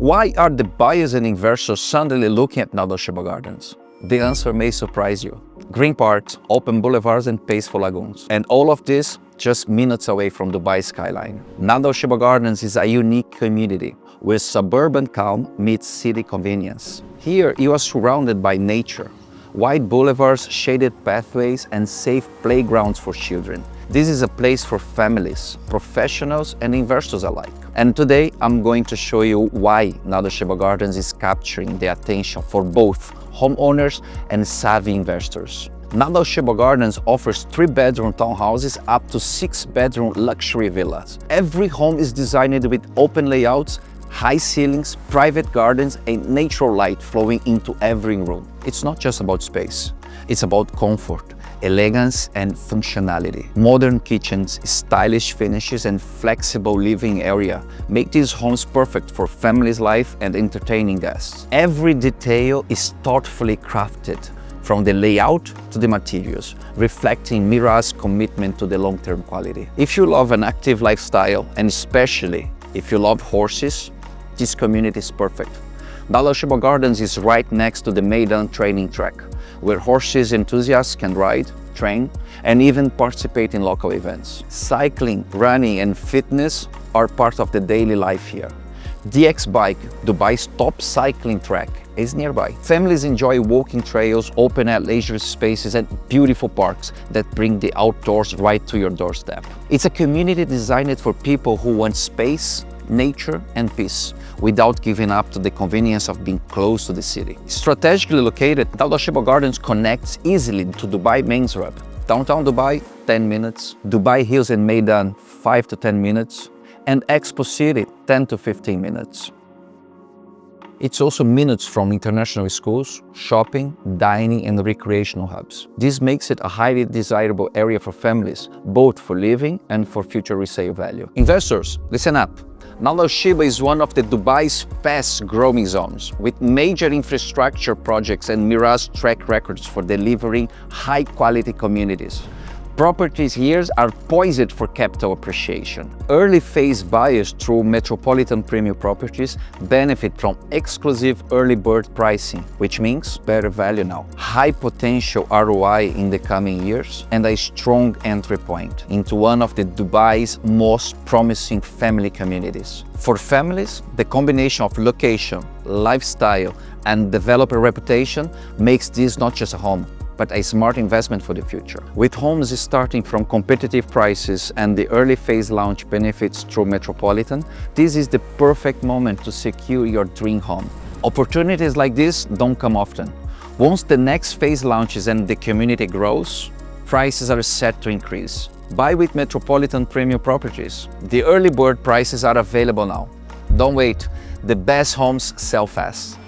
Why are the buyers and investors suddenly looking at Nad Al Sheba Gardens? The answer may surprise you. Green parks, open boulevards and peaceful lagoons. And all of this just minutes away from Dubai's skyline. Nad Al Sheba Gardens is a unique community where suburban calm meets city convenience. Here you are surrounded by nature, wide boulevards, shaded pathways and safe playgrounds for children. This is a place for families, professionals and investors alike. And today I'm going to show you why Nad Al Sheba Gardens is capturing the attention for both homeowners and savvy investors. Nad Al Sheba Gardens offers 3-bedroom townhouses up to 6-bedroom luxury villas. Every home is designed with open layouts, high ceilings, private gardens and natural light flowing into every room. It's not just about space, it's about comfort, elegance and functionality. Modern kitchens, stylish finishes and flexible living area make these homes perfect for families' life and entertaining guests. Every detail is thoughtfully crafted, from the layout to the materials, reflecting Meraas' commitment to the long-term quality. If you love an active lifestyle, and especially if you love horses, this community is perfect. Nad Al Sheba Gardens is right next to the Meydan training track, where horses enthusiasts can ride, train, and even participate in local events. Cycling, running, and fitness are part of the daily life here. DX Bike, Dubai's top cycling track, is nearby. Families enjoy walking trails, open-air leisure spaces, and beautiful parks that bring the outdoors right to your doorstep. It's a community designed for people who want space, nature, and peace, without giving up to the convenience of being close to the city. Strategically located, Nad Al Sheba Gardens connects easily to Dubai Main Road. Downtown Dubai, 10 minutes. Dubai Hills and Meydan, 5 to 10 minutes. And Expo City, 10 to 15 minutes. It's also minutes from international schools, shopping, dining, and recreational hubs. This makes it a highly desirable area for families, both for living and for future resale value. Investors, listen up. Nad Al Sheba is one of Dubai's fast-growing zones, with major infrastructure projects and Meraas' track records for delivering high-quality communities. Properties here are poised for capital appreciation. Early-phase buyers through Metropolitan Premium Properties benefit from exclusive early bird pricing, which means better value now, high potential ROI in the coming years, and a strong entry point into one of Dubai's most promising family communities. For families, the combination of location, lifestyle, and developer reputation makes this not just a home, but a smart investment for the future. With homes starting from competitive prices and the early phase launch benefits through Metropolitan, this is the perfect moment to secure your dream home. Opportunities like this don't come often. Once the next phase launches and the community grows, prices are set to increase. Buy with Metropolitan Premium Properties. The early bird prices are available now. Don't wait, the best homes sell fast.